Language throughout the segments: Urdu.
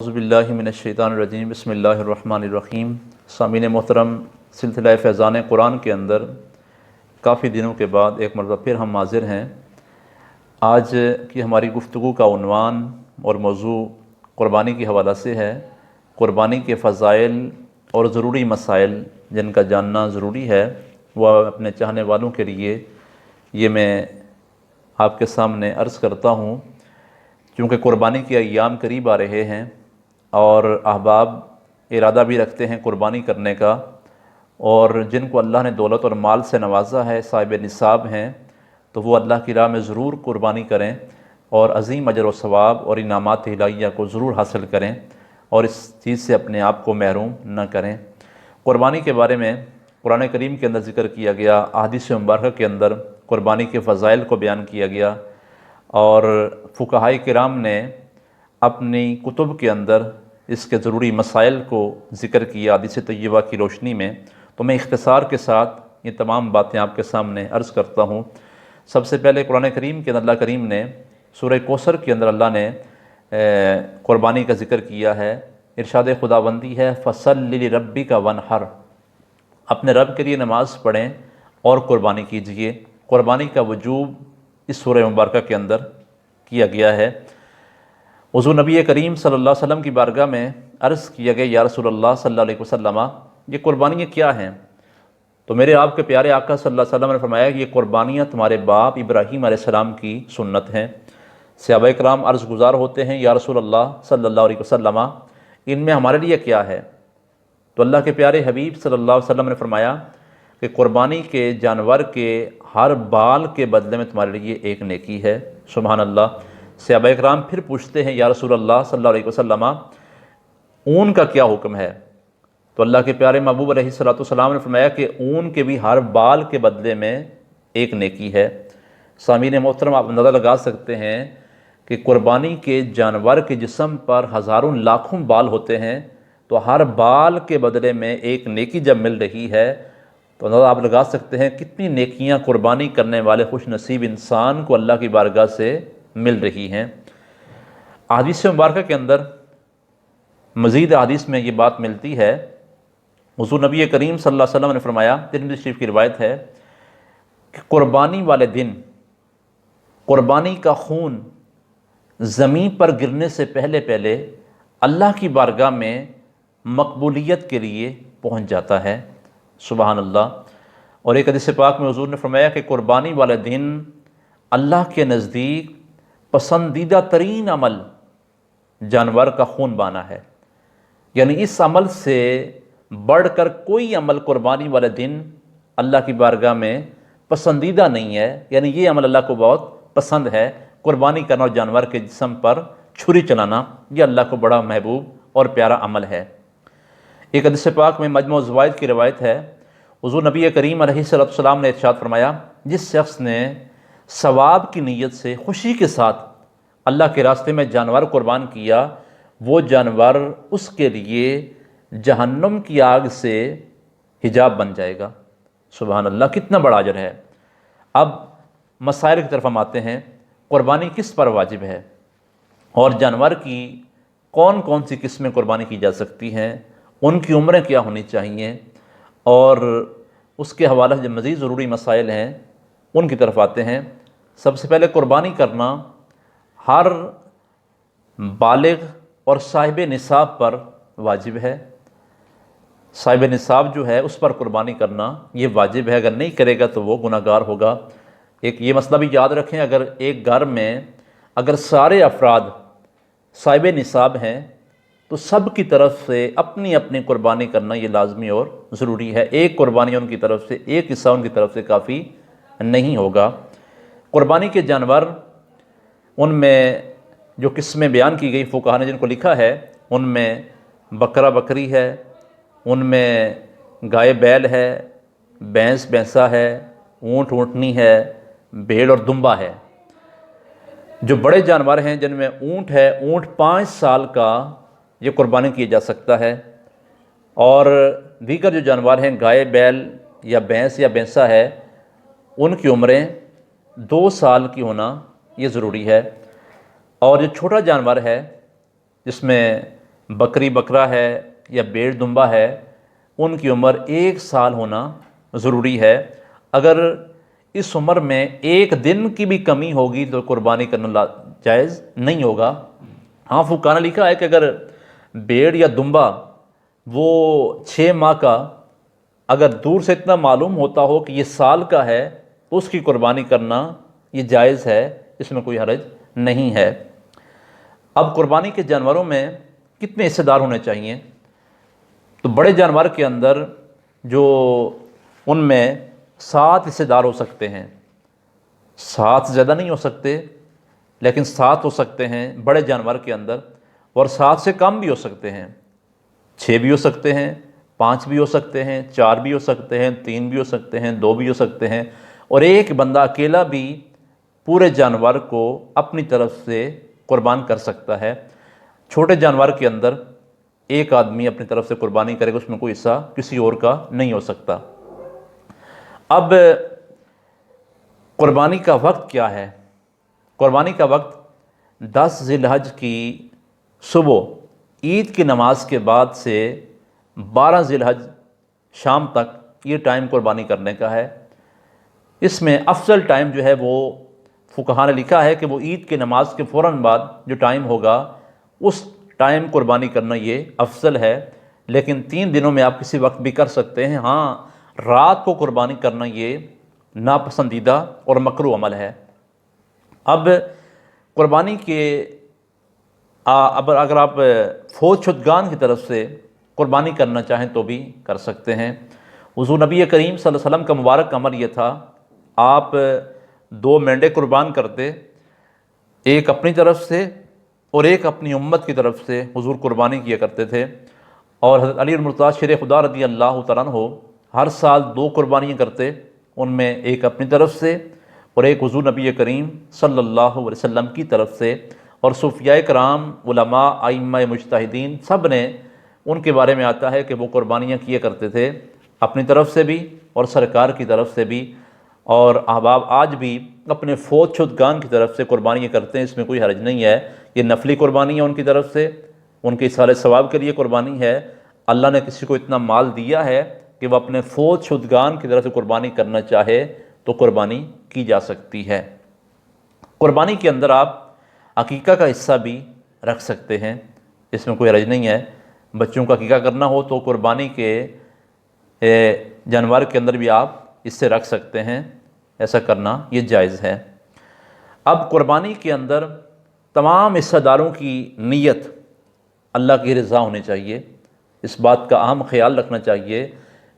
اعوذ باللہ من الشیطان الرجیم بسم اللہ الرحمن الرحیم۔ سامعین محترم، سلسلہ فیضان قرآن کے اندر کافی دنوں کے بعد ایک مرتبہ پھر ہم حاضر ہیں۔ آج کی ہماری گفتگو کا عنوان اور موضوع قربانی کے حوالہ سے ہے۔ قربانی کے فضائل اور ضروری مسائل جن کا جاننا ضروری ہے، وہ اپنے چاہنے والوں کے لیے یہ میں آپ کے سامنے عرض کرتا ہوں۔ کیونکہ قربانی کے ایام قریب آ رہے ہیں اور احباب ارادہ بھی رکھتے ہیں قربانی کرنے کا، اور جن کو اللہ نے دولت اور مال سے نوازا ہے، صاحب نصاب ہیں، تو وہ اللہ کی راہ میں ضرور قربانی کریں اور عظیم اجر و ثواب اور انعامات الہیہ کو ضرور حاصل کریں اور اس چیز سے اپنے آپ کو محروم نہ کریں۔ قربانی کے بارے میں قرآن کریم کے اندر ذکر کیا گیا، احادیث مبارکہ کے اندر قربانی کے فضائل کو بیان کیا گیا، اور فقہائے کرام نے اپنی کتب کے اندر اس کے ضروری مسائل کو ذکر کیا حدیث طیبہ کی روشنی میں۔ تو میں اختصار کے ساتھ یہ تمام باتیں آپ کے سامنے عرض کرتا ہوں۔ سب سے پہلے قرآن کریم کے اندر اللہ کریم نے سورہ کوثر کے اندر اللہ نے قربانی کا ذکر کیا ہے۔ ارشاد خداوندی ہے، فَصَلِّ لِرَبِّكَ وَانْحَرْ، اپنے رب کے لیے نماز پڑھیں اور قربانی کیجئے۔ قربانی کا وجوب اس سورہ مبارکہ کے اندر کیا گیا ہے۔ حضور نبی کریم صلی اللہ علیہ وسلم کی بارگاہ میں عرض کیا گیا، یا رسول اللہ صلی اللہ علیہ وسلم، یہ قربانیاں کیا ہیں؟ تو میرے آپ کے پیارے آقا صلی اللہ علیہ وسلم نے فرمایا کہ یہ قربانیاں تمہارے باپ ابراہیم علیہ السلام کی سنت ہیں۔ صحابہ کرام عرض گزار ہوتے ہیں، یا رسول اللہ صلی اللہ علیہ وسلم، ان میں ہمارے لیے کیا ہے؟ تو اللہ کے پیارے حبیب صلی اللہ علیہ وسلم نے فرمایا کہ قربانی کے جانور کے ہر بال کے بدلے میں تمہارے لیے ایک نیکی ہے۔ سبحان اللہ۔ صحابہ کرام پھر پوچھتے ہیں، یا رسول اللہ صلی اللہ علیہ وسلم، اون کا کیا حکم ہے؟ تو اللہ کے پیارے محبوب علیہ السلام نے فرمایا کہ اون کے بھی ہر بال کے بدلے میں ایک نیکی ہے۔ سامعین محترم، آپ اندازہ لگا سکتے ہیں کہ قربانی کے جانور کے جسم پر ہزاروں لاکھوں بال ہوتے ہیں، تو ہر بال کے بدلے میں ایک نیکی جب مل رہی ہے تو اندازہ آپ لگا سکتے ہیں کتنی نیکیاں قربانی کرنے والے خوش نصیب انسان کو اللہ کی بارگاہ سے مل رہی ہیں۔ احادیث مبارکہ کے اندر مزید احادیث میں یہ بات ملتی ہے۔ حضور نبی کریم صلی اللہ علیہ وسلم نے فرمایا، ترمذی شریف کی روایت ہے، کہ قربانی والے دن قربانی کا خون زمین پر گرنے سے پہلے پہلے اللہ کی بارگاہ میں مقبولیت کے لیے پہنچ جاتا ہے۔ سبحان اللہ۔ اور ایک حدیث پاک میں حضور نے فرمایا کہ قربانی والے دن اللہ کے نزدیک پسندیدہ ترین عمل جانور کا خون بانا ہے، یعنی اس عمل سے بڑھ کر کوئی عمل قربانی والے دن اللہ کی بارگاہ میں پسندیدہ نہیں ہے، یعنی یہ عمل اللہ کو بہت پسند ہے۔ قربانی کرنا اور جانور کے جسم پر چھری چلانا، یہ اللہ کو بڑا محبوب اور پیارا عمل ہے۔ ایک حدیث پاک میں مجموع الزوائد کی روایت ہے، حضور نبی کریم علیہ السلام نے ارشاد فرمایا، جس شخص نے ثواب کی نیت سے خوشی کے ساتھ اللہ کے راستے میں جانور قربان کیا، وہ جانور اس کے لیے جہنم کی آگ سے حجاب بن جائے گا۔ سبحان اللہ، کتنا بڑا اجر ہے۔ اب مسائل کی طرف ہم آتے ہیں۔ قربانی کس پر واجب ہے اور جانور کی کون کون سی قسمیں قربانی کی جا سکتی ہیں، ان کی عمریں کیا ہونی چاہیے، اور اس کے حوالے سے جو مزید ضروری مسائل ہیں ان کی طرف آتے ہیں۔ سب سے پہلے قربانی کرنا ہر بالغ اور صاحب نصاب پر واجب ہے۔ صاحب نصاب جو ہے اس پر قربانی کرنا یہ واجب ہے، اگر نہیں کرے گا تو وہ گناہ گار ہوگا۔ ایک یہ مسئلہ بھی یاد رکھیں، اگر ایک گھر میں اگر سارے افراد صاحب نصاب ہیں تو سب کی طرف سے اپنی اپنی قربانی کرنا یہ لازمی اور ضروری ہے۔ ایک قربانی ان کی طرف سے، ایک حصہ ان کی طرف سے کافی نہیں ہوگا۔ قربانی کے جانور، ان میں جو قسمیں بیان کی گئی فقہاء نے جن کو لکھا ہے، ان میں بکرا بکری ہے، ان میں گائے بیل ہے، بھینس بھینسا ہے، اونٹ اونٹنی ہے، بھیڑ اور دمبا ہے۔ جو بڑے جانور ہیں جن میں اونٹ ہے، اونٹ 5 سال کا یہ قربانی کیا جا سکتا ہے، اور دیگر جو جانور ہیں گائے بیل یا بھینس یا بھینسا ہے، ان کی عمریں 2 سال کی ہونا یہ ضروری ہے۔ اور جو چھوٹا جانور ہے جس میں بکری بکرا ہے یا بھیڑ دمبا ہے، ان کی عمر 1 سال ہونا ضروری ہے۔ اگر اس عمر میں 1 دن کی بھی کمی ہوگی تو قربانی کرنا جائز نہیں ہوگا۔ ہاں فقہاء نے لکھا ہے کہ اگر بھیڑ یا دمبا وہ 6 ماہ کا اگر دور سے اتنا معلوم ہوتا ہو کہ یہ سال کا ہے تو اس کی قربانی کرنا یہ جائز ہے، اس میں کوئی حرج نہیں ہے۔ اب قربانی کے جانوروں میں کتنے حصے دار ہونے چاہیے؟ تو بڑے جانور کے اندر جو ان میں 7 حصے دار ہو سکتے ہیں، 7 سے زیادہ نہیں ہو سکتے لیکن 7 ہو سکتے ہیں بڑے جانور کے اندر، اور 7 سے کم بھی ہو سکتے ہیں، 6 بھی ہو سکتے ہیں، 5 بھی ہو سکتے ہیں، 4 بھی ہو سکتے ہیں، 3 بھی ہو سکتے ہیں، 2 بھی ہو سکتے ہیں، اور ایک بندہ اکیلا بھی پورے جانور کو اپنی طرف سے قربان کر سکتا ہے۔ چھوٹے جانور کے اندر ایک آدمی اپنی طرف سے قربانی کرے گا، اس میں کوئی حصہ کسی اور کا نہیں ہو سکتا۔ اب قربانی کا وقت کیا ہے؟ قربانی کا وقت 10 ذی الحج کی صبح عید کی نماز کے بعد سے 12 ذی الحج شام تک یہ ٹائم قربانی کرنے کا ہے۔ اس میں افضل ٹائم جو ہے وہ فقہاء نے لکھا ہے کہ وہ عید کی نماز کے فوراً بعد جو ٹائم ہوگا اس ٹائم قربانی کرنا یہ افضل ہے، لیکن 3 دنوں میں آپ کسی وقت بھی کر سکتے ہیں۔ ہاں رات کو قربانی کرنا یہ ناپسندیدہ اور مکروہ عمل ہے۔ اب قربانی کے اگر آپ فوج شدگان کی طرف سے قربانی کرنا چاہیں تو بھی کر سکتے ہیں۔ حضور نبی کریم صلی اللہ علیہ وسلم کا مبارک عمل یہ تھا، آپ 2 مینڈے قربان کرتے، ایک اپنی طرف سے اور ایک اپنی امت کی طرف سے حضور قربانی کیا کرتے تھے۔ اور حضرت علی المرتضیٰ شیر خدا رضی اللہ تعالیٰ عنہ ہر سال 2 قربانیاں کرتے، ان میں ایک اپنی طرف سے اور ایک حضور نبی کریم صلی اللہ علیہ وسلم کی طرف سے۔ اور صوفیاء کرام، علماء، ائمہ مجتہدین سب نے ان کے بارے میں آتا ہے کہ وہ قربانیاں کیا کرتے تھے اپنی طرف سے بھی اور سرکار کی طرف سے بھی، اور احباب آج بھی اپنے فوج شدگان کی طرف سے قربانیاں کرتے ہیں، اس میں کوئی حرج نہیں ہے۔ یہ نفلی قربانی ہے ان کی طرف سے، ان کے اصالہ ثواب کے لیے قربانی ہے۔ اللہ نے کسی کو اتنا مال دیا ہے کہ وہ اپنے فوج شدگان کی طرف سے قربانی کرنا چاہے تو قربانی کی جا سکتی ہے۔ قربانی کے اندر آپ عقیقہ کا حصہ بھی رکھ سکتے ہیں، اس میں کوئی حرج نہیں ہے۔ بچوں کا عقیقہ کرنا ہو تو قربانی کے جانور کے اندر بھی آپ اس سے رکھ سکتے ہیں، ایسا کرنا یہ جائز ہے۔ اب قربانی کے اندر تمام حصہ داروں کی نیت اللہ کی رضا ہونی چاہیے۔ اس بات کا اہم خیال رکھنا چاہیے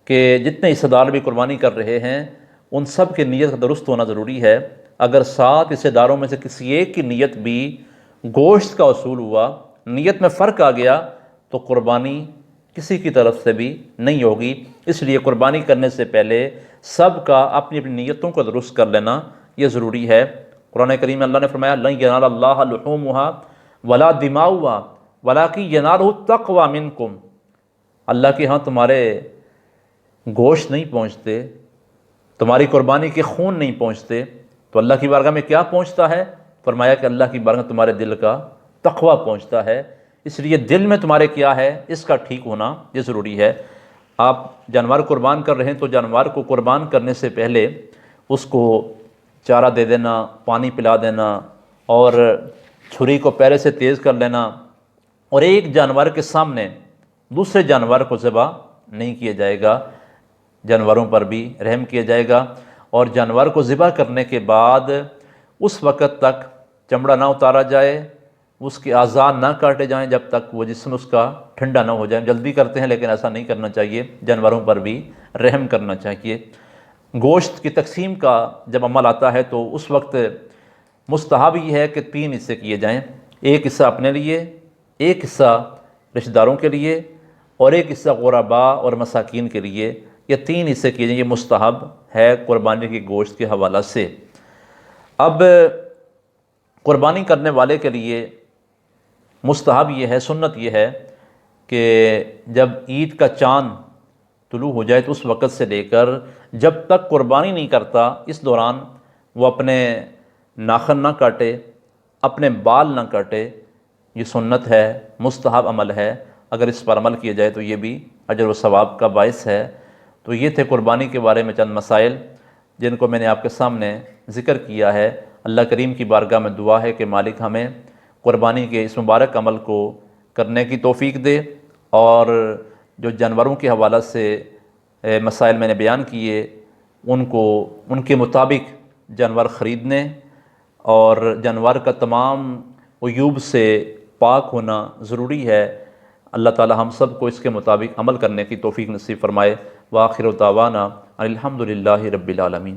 کہ جتنے حصہ دار بھی قربانی کر رہے ہیں ان سب کی نیت کا درست ہونا ضروری ہے۔ اگر 7 حصہ داروں میں سے کسی ایک کی نیت بھی گوشت کا حصول ہوا، نیت میں فرق آ گیا تو قربانی کسی کی طرف سے بھی نہیں ہوگی۔ اس لیے قربانی کرنے سے پہلے سب کا اپنی اپنی نیتوں کو درست کر لینا یہ ضروری ہے۔ قرآن کریم میں اللہ نے فرمایا لن ینال اللہ لحومها ولا دماؤها ولکن ینالہ التقوی منکم، اللہ کے ہاں تمہارے گوشت نہیں پہنچتے، تمہاری قربانی کے خون نہیں پہنچتے، تو اللہ کی بارگاہ میں کیا پہنچتا ہے؟ فرمایا کہ اللہ کی بارگاہ تمہارے دل کا تقوی پہنچتا ہے۔ اس لیے دل میں تمہارے کیا ہے اس کا ٹھیک ہونا یہ ضروری ہے۔ آپ جانور قربان کر رہے ہیں تو جانور کو قربان کرنے سے پہلے اس کو چارہ دے دینا، پانی پلا دینا، اور چھری کو پہلے سے تیز کر لینا، اور ایک جانور کے سامنے دوسرے جانور کو ذبح نہیں کیا جائے گا، جانوروں پر بھی رحم کیا جائے گا۔ اور جانور کو ذبح کرنے کے بعد اس وقت تک چمڑا نہ اتارا جائے، اس کے اعضاء نہ کاٹے جائیں جب تک وہ جسم اس کا ٹھنڈا نہ ہو جائے۔ جلدی کرتے ہیں لیکن ایسا نہیں کرنا چاہیے، جانوروں پر بھی رحم کرنا چاہیے۔ گوشت کی تقسیم کا جب عمل آتا ہے تو اس وقت مستحب یہ ہے کہ 3 حصے کیے جائیں، ایک حصہ اپنے لیے، ایک حصہ رشتہ داروں کے لیے، اور ایک حصہ غرباء اور مساکین کے لیے۔ یہ 3 حصے کیے جائیں، یہ مستحب ہے قربانی کے گوشت کے حوالہ سے۔ اب قربانی کرنے والے کے لیے مستحب یہ ہے، سنت یہ ہے کہ جب عید کا چاند طلوع ہو جائے تو اس وقت سے لے کر جب تک قربانی نہیں کرتا اس دوران وہ اپنے ناخن نہ کاٹے، اپنے بال نہ کاٹے، یہ سنت ہے، مستحب عمل ہے، اگر اس پر عمل کیا جائے تو یہ بھی اجر و ثواب کا باعث ہے۔ تو یہ تھے قربانی کے بارے میں چند مسائل جن کو میں نے آپ کے سامنے ذکر کیا ہے۔ اللہ کریم کی بارگاہ میں دعا ہے کہ مالک ہمیں قربانی کے اس مبارک عمل کو کرنے کی توفیق دے، اور جو جانوروں کے حوالہ سے مسائل میں نے بیان کیے ان کے مطابق جانور خریدنے اور جانور کا تمام عیوب سے پاک ہونا ضروری ہے۔ اللہ تعالی ہم سب کو اس کے مطابق عمل کرنے کی توفیق نصیب فرمائے۔ وآخر دعوانا الحمد للہ رب العالمین۔